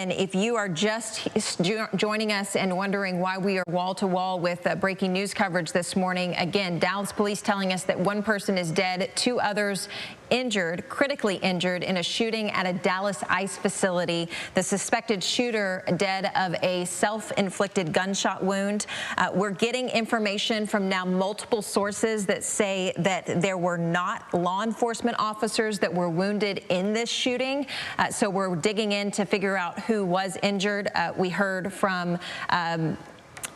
And if you are just joining us and wondering why we are wall-to-wall with breaking news coverage this morning, again, Dallas police telling us that one person is dead, 2 others injured, critically injured in a shooting at a Dallas ICE facility. The suspected shooter dead of a self-inflicted gunshot wound. We're getting information from now multiple sources that say that there were not law enforcement officers that were wounded in this shooting. So we're digging in to figure out who was injured. We heard from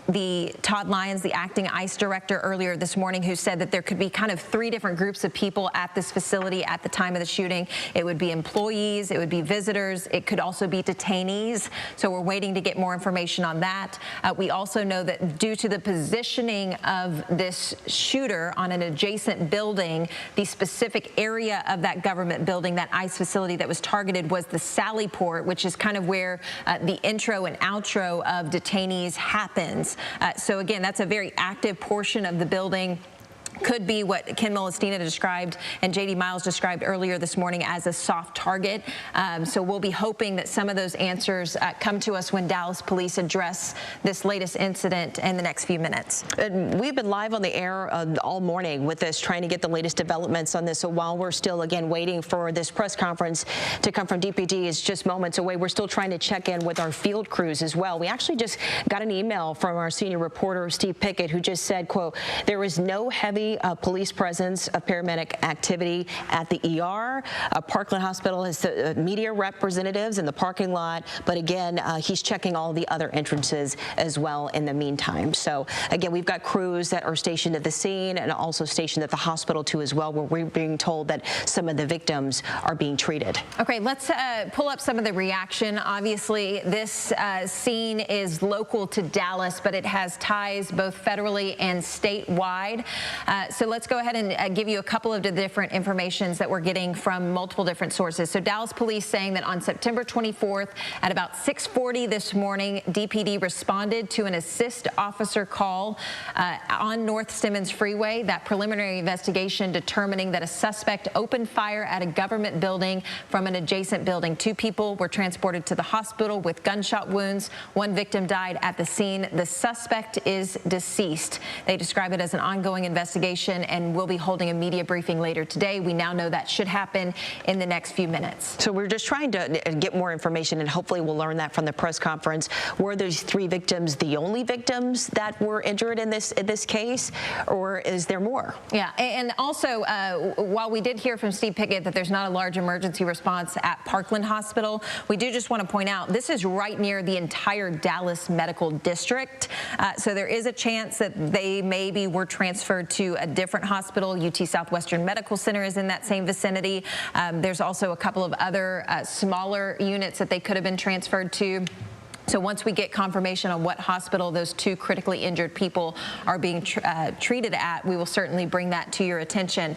the Todd Lyons, the acting ICE director, earlier this morning, who said that there could be kind of 3 different groups of people at this facility at the time of the shooting. It would be employees, it would be visitors, it could also be detainees. So we're waiting to get more information on that. We also know that due to the positioning of this shooter on an adjacent building, the specific area of that government building, that ICE facility that was targeted, was the Sally Port, which is kind of where the intro and outro of detainees happens. So again, that's a very active portion of the building. Could be what Ken Molestina described and J.D. Miles described earlier this morning as a soft target. So we'll be hoping that some of those answers come to us when Dallas police address this latest incident in the next few minutes. We've been live on the air all morning with this, trying to get the latest developments on this. So while we're still, again, waiting for this press conference to come from DPD, is just moments away, we're still trying to check in with our field crews as well. We actually just got an email from our senior reporter, Steve Pickett, who just said, quote, "There is no heavy police presence of paramedic activity at the ER. Parkland Hospital has media representatives in the parking lot, but again, he's checking all the other entrances as well in the meantime." So again, we've got crews that are stationed at the scene and also stationed at the hospital too as well, where we're being told that some of the victims are being treated. Okay, let's pull up some of the reaction. Obviously, this scene is local to Dallas, but it has ties both federally and statewide. So let's go ahead and give you a couple of the different informations that we're getting from multiple different sources. So Dallas police saying that on September 24th at about 6:40 this morning, DPD responded to an assist officer call on North Stemmons Freeway. That preliminary investigation determining that a suspect opened fire at a government building from an adjacent building. 2 people were transported to the hospital with gunshot wounds. 1 victim died at the scene. The suspect is deceased. They describe it as an ongoing investigation, and we'll be holding a media briefing later today. We now know that should happen in the next few minutes. So we're just trying to get more information, and hopefully we'll learn that from the press conference. Were these 3 victims the only victims that were injured in this case, or is there more? Yeah, and also, while we did hear from Steve Pickett that there's not a large emergency response at Parkland Hospital, we do just want to point out this is right near the entire Dallas Medical District. So there is a chance that they maybe were transferred to a different hospital. UT Southwestern Medical Center is in that same vicinity. There's also a couple of other smaller units that they could have been transferred to. So once we get confirmation on what hospital those 2 critically injured people are being treated at, we will certainly bring that to your attention.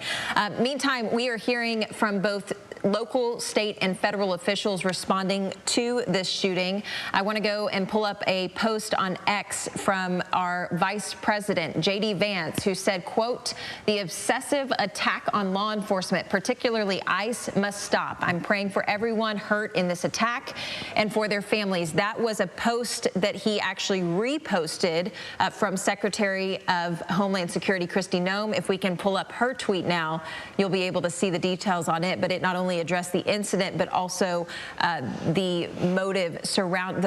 Meantime, we are hearing from both local, state, and federal officials responding to this shooting. I want to go and pull up a post on X from our Vice President, J.D. Vance, who said, quote, "The obsessive attack on law enforcement, particularly ICE, must stop. I'm praying for everyone hurt in this attack and for their families." That was a post that he actually reposted from Secretary of Homeland Security Kristi Noem. If we can pull up her tweet now, you'll be able to see the details on it. But it not only addressed the incident, but also the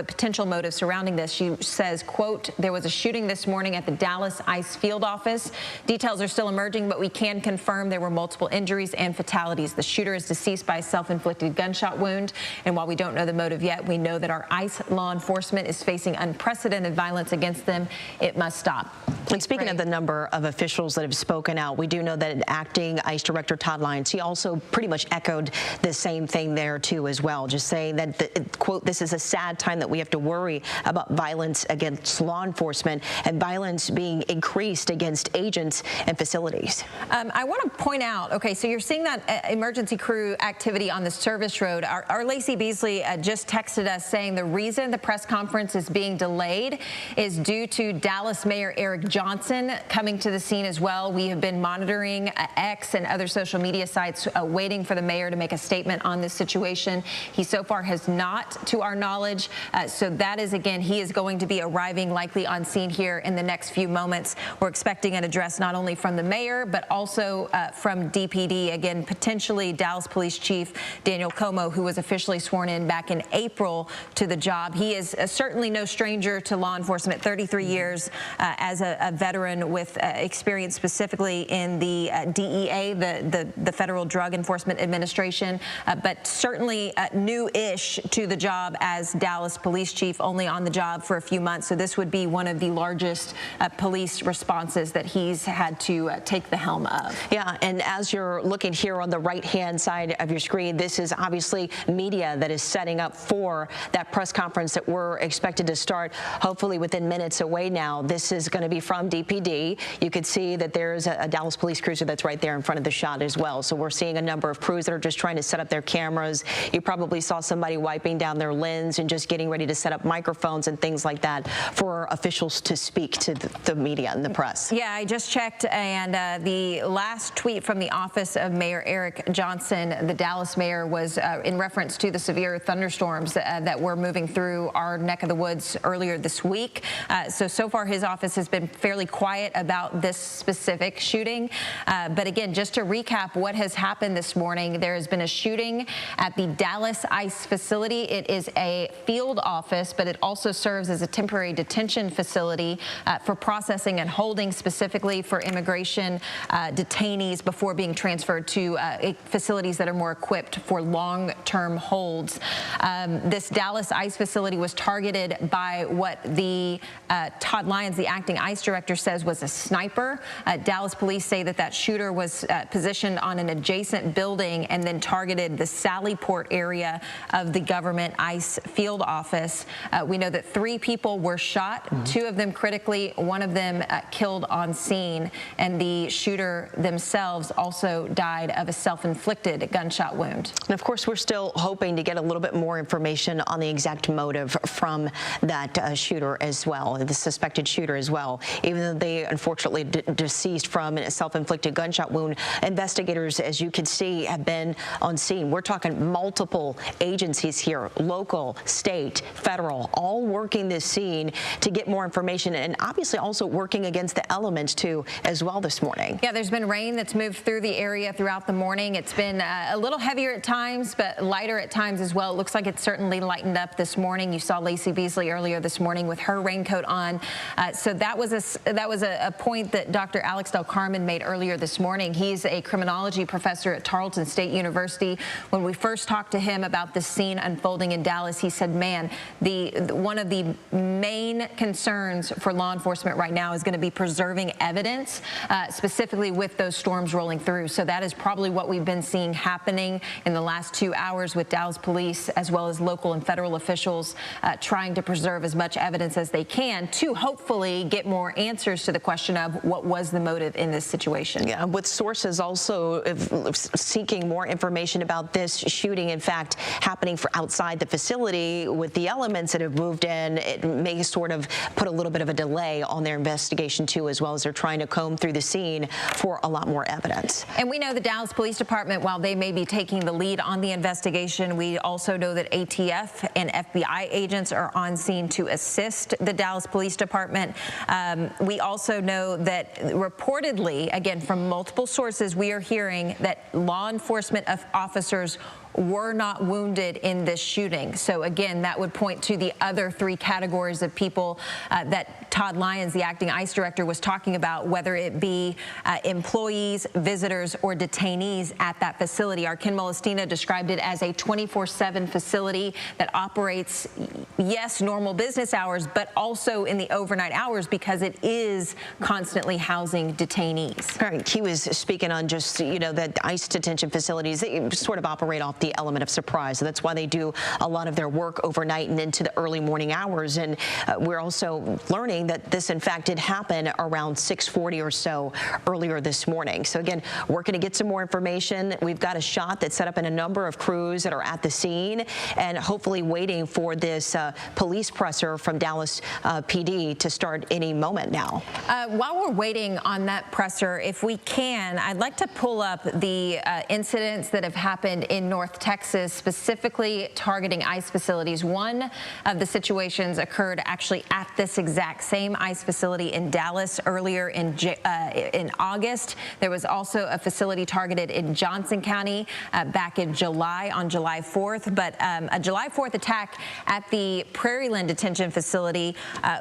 potential motive surrounding this. She says, quote, "There was a shooting this morning at the Dallas ICE field office. Details are still emerging, but we can confirm there were multiple injuries and fatalities. The shooter is deceased by a self-inflicted gunshot wound. And while we don't know the motive yet, we know that our ICE law enforcement is facing unprecedented violence against them. It must stop." And speaking of the number of officials that have spoken out, we do know that acting ICE Director Todd Lyons, he also pretty much echoed the same thing there too as well, just saying that, quote, "This is a sad time that we have to worry about violence against law enforcement and violence being increased against agents and facilities." I want to point out, okay, so you're seeing that emergency crew activity on the service road. Our Lacey Beasley just texted us saying the reason the press conference is being delayed is due to Dallas Mayor Eric Johnson coming to the scene as well. We have been monitoring X and other social media sites, waiting for the mayor to make a statement on this situation. He so far has not, to our knowledge. So that is, again, he is going to be arriving likely on scene here in the next few moments. We're expecting an address not only from the mayor, but also from DPD. Again, potentially Dallas Police Chief Daniel Como, who was officially sworn in back in April to the job. He is certainly no stranger to law enforcement, 33 years as a veteran with experience specifically in the DEA, the Federal Drug Enforcement Administration, but certainly new-ish to the job as Dallas Police Chief, only on the job for a few months. So this would be one of the largest police responses that he's had to take the helm of. Yeah, and as you're looking here on the right-hand side of your screen, this is obviously media that is setting up for that press conference that we're expected to start hopefully within minutes away now. This is going to be from DPD. You could see that there's a Dallas police cruiser that's right there in front of the shot as well. So we're seeing a number of crews that are just trying to set up their cameras. You probably saw somebody wiping down their lens and just getting ready to set up microphones and things like that for officials to speak to the media and the press. Yeah, I just checked, and the last tweet from the office of Mayor Eric Johnson, the Dallas mayor, was in reference to the severe thunderstorms that were moving through our neck of the woods earlier this week. So far his office has been fairly quiet about this specific shooting. But again, just to recap what has happened this morning, there has been a shooting at the Dallas ICE facility. It is a field office, but it also serves as a temporary detention facility for processing and holding, specifically for immigration detainees before being transferred to facilities that are more equipped for long-term holds. This Dallas ICE facility was targeted by what the Todd Lyons, the acting ICE director, says was a sniper. Dallas police say that shooter was positioned on an adjacent building and then targeted the Sallyport area of the government ICE field office. We know that 3 people were shot, 2 of them critically, 1 of them killed on scene, and the shooter themselves also died of a self-inflicted gunshot wound. And of course, we're still hoping to get a little bit more information on the exact motive from that shooter as well, the suspected shooter as well. Even though they unfortunately deceased from a self-inflicted gunshot wound, investigators, as you can see, have been on scene. We're talking multiple agencies here, local, state, federal, all working this scene to get more information, and obviously also working against the elements too as well this morning. Yeah, there's been rain that's moved through the area throughout the morning. It's been a little heavier at times, but lighter at times as well. It looks like it's certainly lightened up this morning. You saw Lacey Beasley earlier this morning with her raincoat on. So that was a point that Dr. Alex Del Carmen made earlier this morning. He's a criminology professor at Tarleton State University. When we first talked to him about this scene unfolding in Dallas, he said, man, one of the main concerns for law enforcement right now is going to be preserving evidence, specifically with those storms rolling through. So that is probably what we've been seeing happening in the last 2 hours with Dallas police, as well as local and federal officials trying to preserve as much evidence as they can to hopefully get more answers to the question of what was the motive in this situation. Yeah, with sources also seeking more information about this shooting, in fact, happening for outside the facility with the elements that have moved in. It may sort of put a little bit of a delay on their investigation too, as well as they're trying to comb through the scene for a lot more evidence. And we know the Dallas Police Department, while they may be taking the lead on the investigation, we also know that ATF and FBI agents are on scene to assist the Dallas Police Department. We also know that reportedly, again, from multiple sources, we are hearing that law enforcement officers were not wounded in this shooting. So again, that would point to the other 3 categories of people that Todd Lyons, the acting ICE director, was talking about, whether it be employees, visitors, or detainees at that facility. Our Ken Molestina described it as a 24/7 facility that operates, yes, normal business hours, but also in the overnight hours because it is constantly housing detainees. All right, he was speaking on just, you know, that ICE detention facilities, they sort of operate off the element of surprise. So that's why they do a lot of their work overnight and into the early morning hours. And we're also learning that this, in fact, did happen around 6:40 or so earlier this morning. So again, working to get some more information. We've got a shot that's set up in a number of crews that are at the scene and hopefully waiting for this police presser from Dallas PD to start any moment now. While we're waiting on that presser, if we can, I'd like to pull up the incidents that have happened in North Texas, specifically targeting ICE facilities. One of the situations occurred actually at this exact same ICE facility in Dallas earlier in August. There was also a facility targeted in Johnson County back in July, on July 4th. But a July 4th attack at the Prairieland detention facility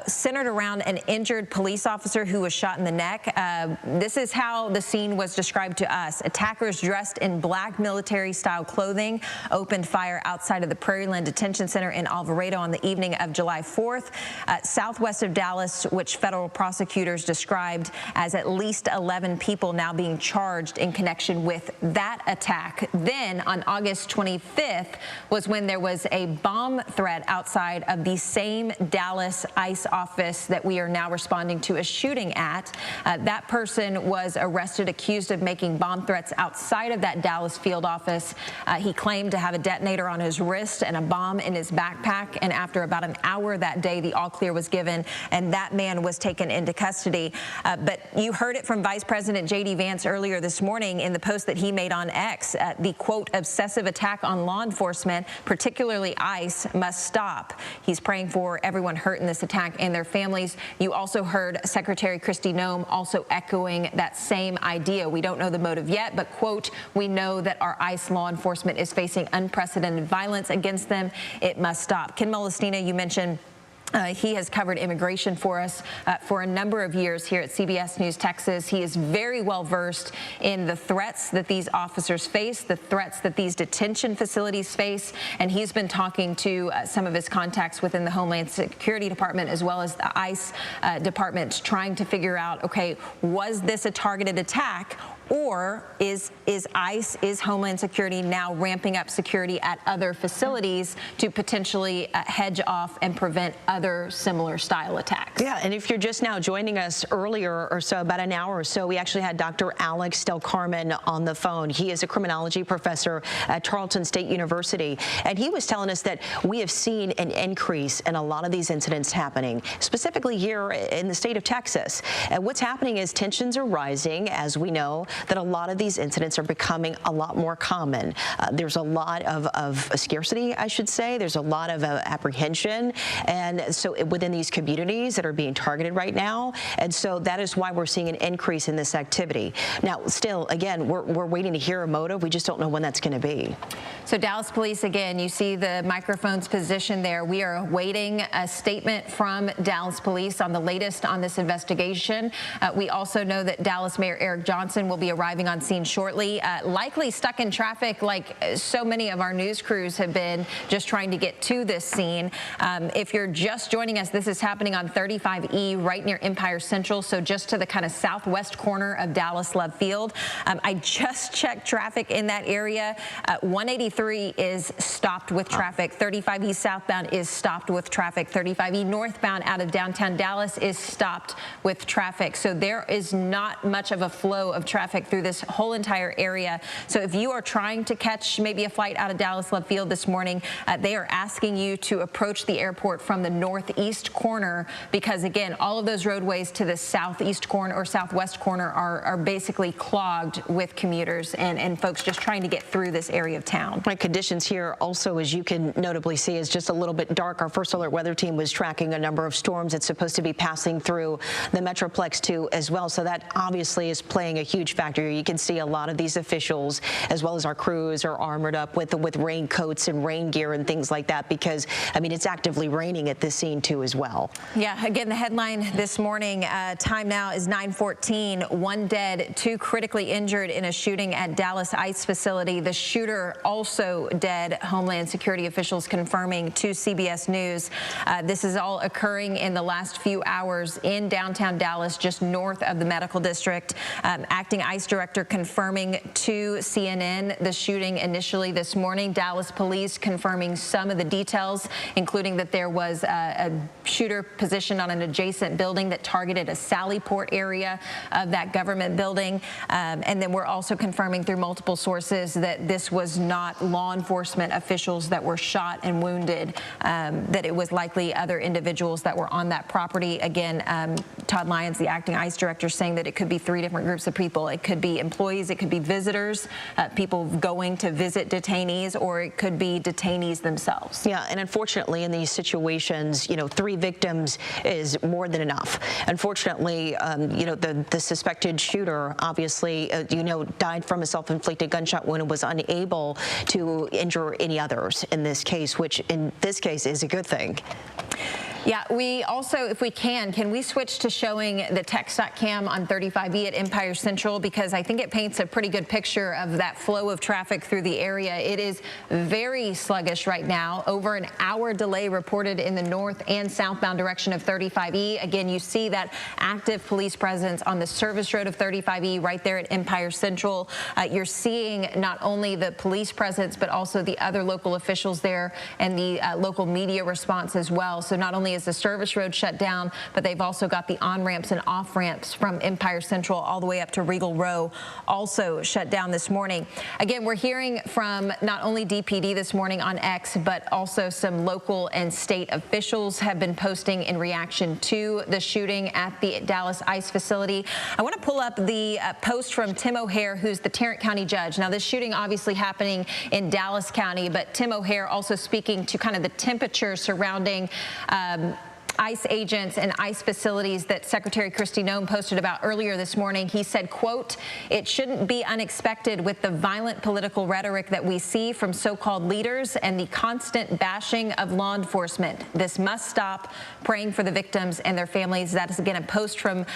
centered around an injured police officer who was shot in the neck. This is how the scene was described to us. Attackers dressed in black military-style clothing opened fire outside of the Prairieland Detention Center in Alvarado on the evening of July 4th, southwest of Dallas, which federal prosecutors described as at least 11 people now being charged in connection with that attack. Then on August 25th was when there was a bomb threat outside of the same Dallas ICE office that we are now responding to a shooting at. That person was arrested, accused of making bomb threats outside of that Dallas field office. He claimed to have a detonator on his wrist and a bomb in his backpack. And after about an hour that day, the all clear was given, and that man was taken into custody. But you heard it from Vice President J.D. Vance earlier this morning in the post that he made on X. The, quote, obsessive attack on law enforcement, particularly ICE, must stop. He's praying for everyone hurt in this attack and their families. You also heard Secretary Kristi Noem also echoing that same idea. We don't know the motive yet, but, quote, we know that our ICE law enforcement is facing unprecedented violence against them. It must stop. Ken Molestina, you mentioned he has covered immigration for us for a number of years here at CBS News Texas. He is very well versed in the threats that these officers face, the threats that these detention facilities face, and he's been talking to some of his contacts within the Homeland Security Department as well as the ICE department, trying to figure out, okay, was this a targeted attack? Or is ICE, is Homeland Security now ramping up security at other facilities to potentially hedge off and prevent other similar style attacks? Yeah, and if you're just now joining us earlier or so, about an hour or so, we actually had Dr. Alex Del Carmen on the phone. He is a criminology professor at Tarleton State University, and he was telling us that we have seen an increase in a lot of these incidents happening, specifically here in the state of Texas. And what's happening is tensions are rising, as we know, that a lot of these incidents are becoming a lot more common. There's a lot of scarcity, I should say. There's a lot of apprehension, and so within these communities that are being targeted right now, and so that is why we're seeing an increase in this activity. Now, still, again, we're waiting to hear a motive. We just don't know when that's going to be. So Dallas Police, again, you see the microphones positioned there. We are awaiting a statement from Dallas Police on the latest on this investigation. We also know that Dallas Mayor Eric Johnson will be arriving on scene shortly, likely stuck in traffic like so many of our news crews have been, just trying to get to this scene. If you're just joining us, this is happening on 35E right near Empire Central, so just to the kind of southwest corner of Dallas Love Field. I just checked traffic in that area. 183 is stopped with traffic. 35E southbound is stopped with traffic. 35E northbound out of downtown Dallas is stopped with traffic. So there is not much of a flow of traffic through this whole entire area. So if you are trying to catch maybe a flight out of Dallas Love Field this morning, they are asking you to approach the airport from the northeast corner, because again, all of those roadways to the southeast corner or southwest corner are basically clogged with commuters and folks just trying to get through this area of town. Right, conditions here also, as you can notably see, is just a little bit dark. Our First Alert weather team was tracking a number of storms that's supposed to be passing through the Metroplex too as well. So that obviously is playing a huge factor. You can see a lot of these officials, as well as our crews, are armored up with raincoats and rain gear and things like that, because I mean, it's actively raining at this scene too as well. Yeah, again, the headline this morning, time now is 9:14. 1 dead, 2 critically injured in a shooting at Dallas ICE facility. The shooter also dead, Homeland Security officials confirming to CBS News. This is all occurring in the last few hours in downtown Dallas, just north of the medical district. Acting ICE director confirming to CNN the shooting initially this morning. Dallas police confirming some of the details, including that there was a shooter positioned on an adjacent building that targeted a Sallyport area of that government building. And then we're also confirming through multiple sources that this was not law enforcement officials that were shot and wounded, that it was likely other individuals that were on that property. Again, Todd Lyons, the acting ICE director, saying that it could be 3 different groups of people. It could be employees, it could be visitors, people going to visit detainees, or it could be detainees themselves. Yeah, and unfortunately in these situations, 3 victims is more than enough. Unfortunately, the suspected shooter obviously, died from a self-inflicted gunshot wound and was unable to injure any others in this case, which in this case is a good thing. Yeah, we also, if we can we switch to showing the tech.cam on 35E at Empire Central, because I think it paints a pretty good picture of that flow of traffic through the area. It is very sluggish right now. Over an hour delay reported in the north and southbound direction of 35E. Again, you see that active police presence on the service road of 35E right there at Empire Central. You're seeing not only the police presence, but also the other local officials there and the local media response as well. So not only is the service road shut down, but they've also got the on-ramps and off-ramps from Empire Central all the way up to Regal Row also shut down this morning. Again, we're hearing from not only DPD this morning on X, but also some local and state officials have been posting in reaction to the shooting at the Dallas ICE facility. I want to pull up the post from Tim O'Hare, who's the Tarrant County judge. Now, this shooting obviously happening in Dallas County, but Tim O'Hare also speaking to kind of the temperature surrounding ICE agents and ICE facilities that Secretary Kristi Noem posted about earlier this morning. He said, quote, "It shouldn't be unexpected with the violent political rhetoric that we see from so-called leaders and the constant bashing of law enforcement. This must stop. Praying for the victims and their families." That is, again, a post from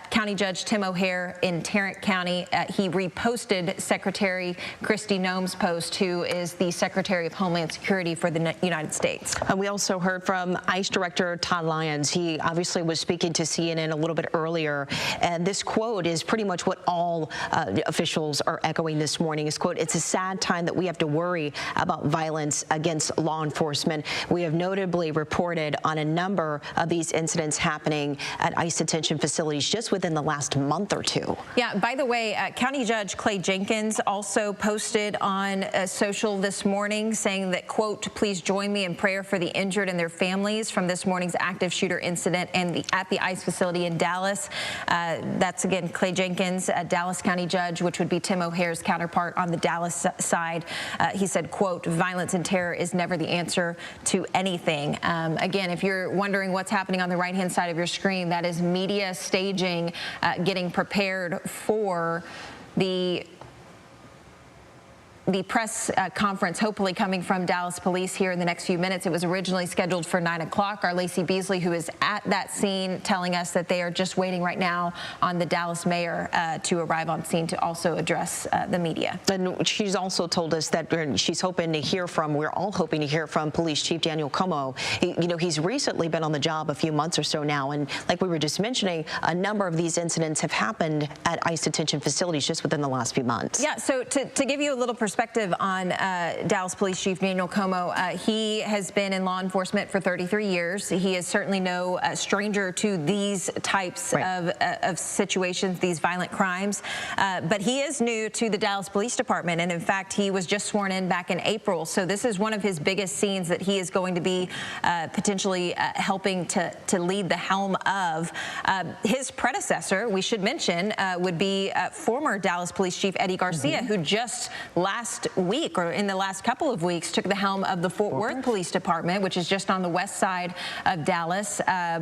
County Judge Tim O'Hare in Tarrant County. He reposted Secretary Kristi Noem's post, who is the Secretary of Homeland Security for the United States. And we also heard from ICE Director Todd Lyons. He obviously was speaking to CNN a little bit earlier, and this quote is pretty much what all officials are echoing this morning. His quote, "It's a sad time that we have to worry about violence against law enforcement. We have notably reported on a number of these incidents happening at ICE detention facilities just within the last month or 2. Yeah, by the way, County Judge Clay Jenkins also posted on social this morning saying that, quote, "Please join me in prayer for the injured and their families from this morning's active shooter incident at the ICE facility in Dallas." That's, again, Clay Jenkins, a Dallas County judge, which would be Tim O'Hare's counterpart on the Dallas side. He said, quote, "Violence and terror is never the answer to anything." Again, if you're wondering what's happening on the right-hand side of your screen, that is media staging, getting prepared for the press conference, hopefully coming from Dallas Police here in the next few minutes. It was originally scheduled for 9 o'clock. Our Lacey Beasley, who is at that scene, telling us that they are just waiting right now on the Dallas mayor to arrive on scene to also address the media. And she's also told us that she's hoping to hear from, we're all hoping to hear from Police Chief Daniel Como. He's recently been on the job a few months or so now, and like we were just mentioning, a number of these incidents have happened at ICE detention facilities just within the last few months. Yeah, so to give you a little perspective on Dallas Police Chief Daniel Como, he has been in law enforcement for 33 years. He is certainly no stranger to these types of situations, these violent crimes, but he is new to the Dallas Police Department, and in fact, he was just sworn in back in April, so this is one of his biggest scenes that he is going to be potentially helping to lead the helm of. His predecessor, we should mention, would be former Dallas Police Chief Eddie Garcia, who just last week, or in the last couple of weeks, took the helm of the Fort Worth Police Department, which is just on the west side of Dallas.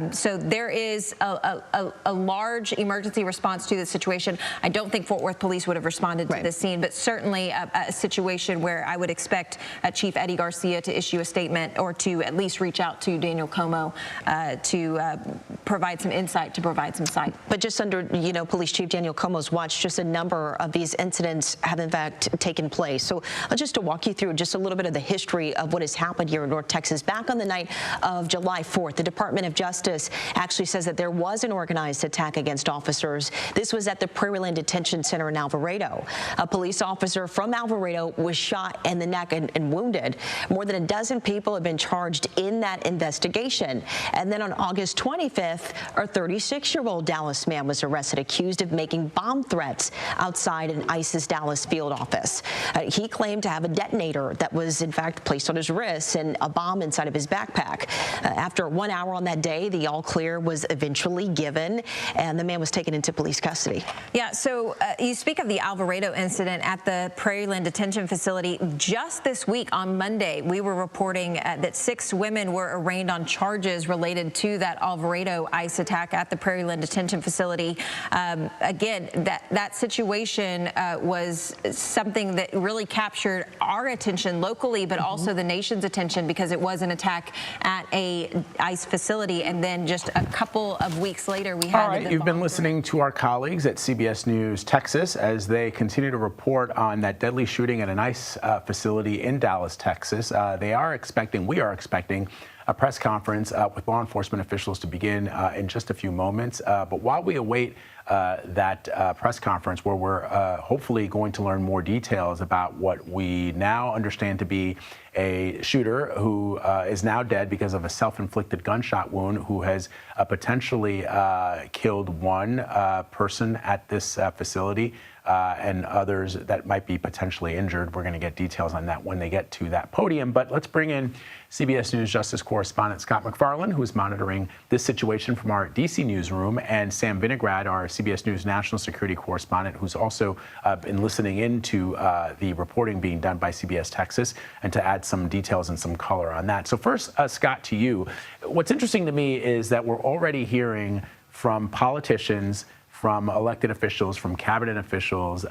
So there is a large emergency response to the situation. I don't think Fort Worth Police would have responded to this scene, but certainly a situation where I would expect Chief Eddie Garcia to issue a statement, or to at least reach out to Daniel Como to provide some insight, to provide some sight. But just under, Police Chief Daniel Como's watch, just a number of these incidents have in fact taken place. So just to walk you through just a little bit of the history of what has happened here in North Texas. Back on the night of July 4th, the Department of Justice actually says that there was an organized attack against officers. This was at the Prairieland Detention Center in Alvarado. A police officer from Alvarado was shot in the neck and wounded. More than a dozen people have been charged in that investigation. And then on August 25th, a 36-year-old Dallas man was arrested, accused of making bomb threats outside an ICE's Dallas field office. He claimed to have a detonator that was in fact placed on his wrist and a bomb inside of his backpack. After 1 hour on that day, the all clear was eventually given, and the man was taken into police custody. Yeah, so you speak of the Alvarado incident at the Prairieland Detention Facility. Just this week on Monday, we were reporting that 6 women were arraigned on charges related to that Alvarado ICE attack at the Prairieland Detention Facility. Again, that situation was something that really captured our attention locally, but also the nation's attention, because it was an attack at a ICE facility, and then just a couple of weeks later, we had. All right, you've been listening to our colleagues at CBS News Texas as they continue to report on that deadly shooting at an ICE facility in Dallas, Texas. We are expecting a press conference with law enforcement officials to begin in just a few moments. But while we await that press conference, where we're hopefully going to learn more details about what we now understand to be a shooter who is now dead because of a self-inflicted gunshot wound, who has potentially killed one person at this facility, and others that might be potentially injured. We're going to get details on that when they get to that podium. But let's bring in CBS News Justice correspondent Scott MacFarlane, who is monitoring this situation from our D.C. newsroom, and Sam Vinograd, our CBS News national security correspondent, who's also been listening into the reporting being done by CBS Texas, and to add some details and some color on that. So first, Scott, to you. What's interesting to me is that we're already hearing from politicians, from elected officials, from cabinet officials,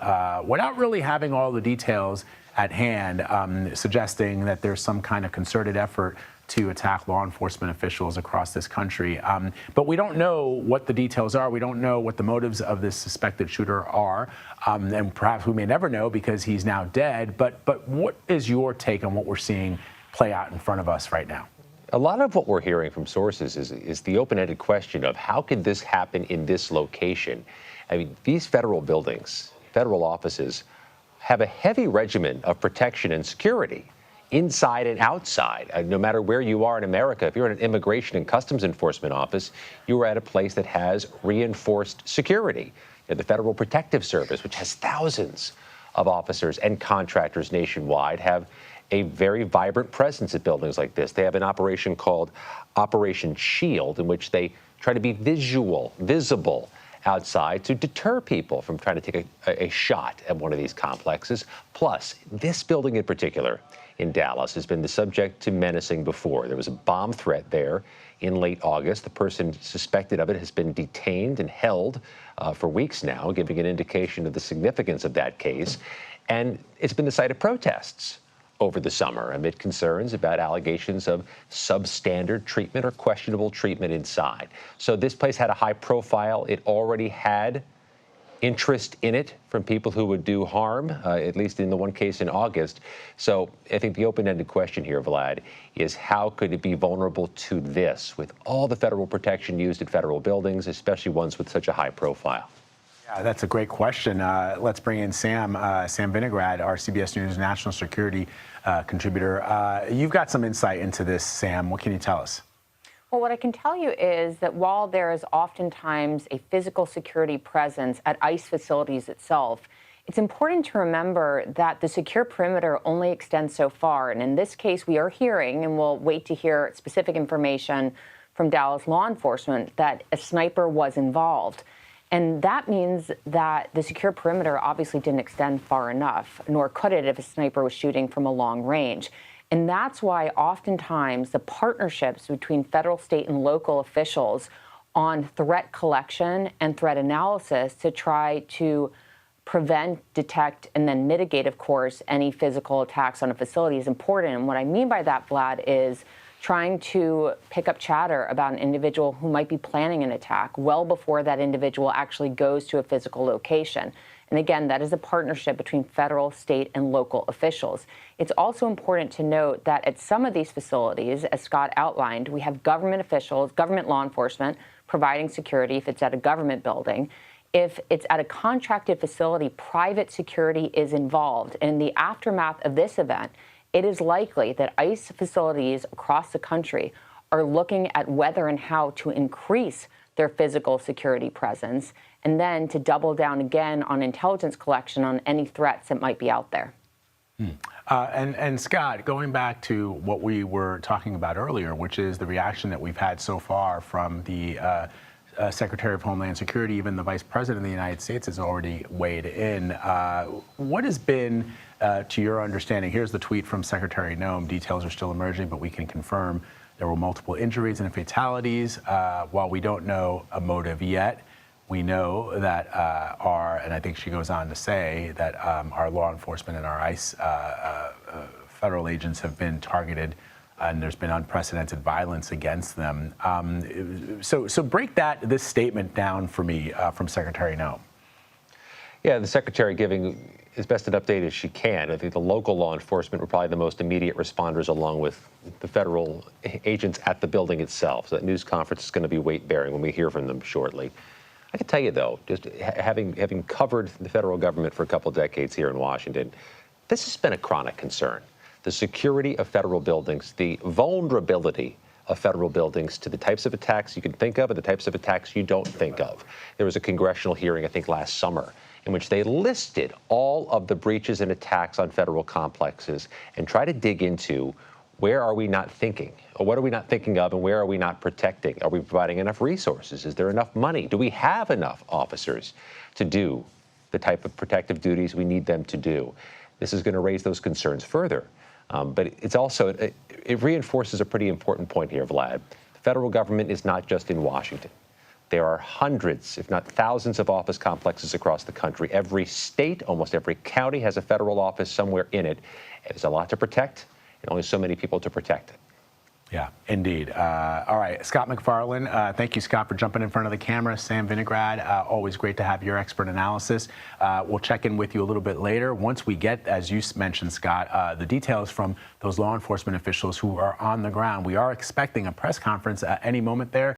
without really having all the details at hand, suggesting that there's some kind of concerted effort to attack law enforcement officials across this country. But we don't know what the details are. We don't know what the motives of this suspected shooter are. And perhaps we may never know because he's now dead. But what is your take on what we're seeing play out in front of us right now? A lot of what we're hearing from sources is the open-ended question of how could this happen in this location? I mean, these federal buildings, federal offices, have a heavy regimen of protection and security inside and outside. No matter where you are in America, if you're in an immigration and customs enforcement office, you are at a place that has reinforced security. The Federal Protective Service, which has thousands of officers and contractors nationwide, have a very vibrant presence at buildings like this. They have an operation called Operation Shield, in which they try to be visible outside to deter people from trying to take a shot at one of these complexes. Plus, this building in particular in Dallas has been the subject to menacing before. There was a bomb threat there in late August. The person suspected of it has been detained and held for weeks now, giving an indication of the significance of that case. And it's been the site of protests over the summer amid concerns about allegations of substandard treatment or questionable treatment inside. So this place had a high profile. It already had interest in it from people who would do harm, at least in the one case in August. So I think the open-ended question here, Vlad, is how could it be vulnerable to this with all the federal protection used at federal buildings, especially ones with such a high profile? Yeah, that's a great question. Let's bring in Sam Vinograd, our CBS News national security contributor. You've got some insight into this, Sam. What can you tell us? Well, what I can tell you is that while there is oftentimes a physical security presence at ICE facilities itself, it's important to remember that the secure perimeter only extends so far. And in this case, we are hearing, and we'll wait to hear specific information from Dallas law enforcement, that a sniper was involved. And that means that the secure perimeter obviously didn't extend far enough, nor could it if a sniper was shooting from a long range. And that's why oftentimes the partnerships between federal, state, and local officials on threat collection and threat analysis to try to prevent, detect, and then mitigate, of course, any physical attacks on a facility is important. And what I mean by that, Vlad, is trying to pick up chatter about an individual who might be planning an attack well before that individual actually goes to a physical location. And again, that is a partnership between federal, state, and local officials. It's also important to note that at some of these facilities, as Scott outlined, we have government officials, government law enforcement providing security if it's at a government building. If it's at a contracted facility, private security is involved. In the aftermath of this event, it is likely that ICE facilities across the country are looking at whether and how to increase their physical security presence, and then to double down again on intelligence collection on any threats that might be out there. And Scott, going back to what we were talking about earlier, which is the reaction that we've had so far from the Secretary of Homeland Security, even the Vice President of the United States has already weighed in. What has been, to your understanding, here's the tweet from Secretary Noem, details are still emerging, but we can confirm there were multiple injuries and fatalities. While we don't know a motive yet, we know that and I think she goes on to say that our law enforcement and our ICE federal agents have been targeted, and there's been unprecedented violence against them. So break this statement down for me from Secretary Noem. Yeah, the Secretary giving as best an update as she can. I think the local law enforcement were probably the most immediate responders, along with the federal agents at the building itself. So that news conference is going to be weight-bearing when we hear from them shortly. I can tell you, though, just having covered the federal government for a couple of decades here in Washington, this has been a chronic concern. The security of federal buildings, the vulnerability of federal buildings to the types of attacks you can think of and the types of attacks you don't think of. There was a congressional hearing, I think, last summer, in which they listed all of the breaches and attacks on federal complexes and try to dig into where are we not thinking, or what are we not thinking of, and where are we not protecting? Are we providing enough resources? Is there enough money? Do we have enough officers to do the type of protective duties we need them to do? This is going to raise those concerns further. But it's also, it reinforces a pretty important point here, Vlad. The federal government is not just in Washington. There are hundreds, if not thousands, of office complexes across the country. Every state, almost every county has a federal office somewhere in it. There's a lot to protect, and only so many people to protect it. Yeah, indeed. All right, Scott MacFarlane, thank you, Scott, for jumping in front of the camera. Sam Vinograd, always great to have your expert analysis. We'll check in with you a little bit later once we get, as you mentioned, Scott, the details from those law enforcement officials who are on the ground. We are expecting a press conference at any moment there.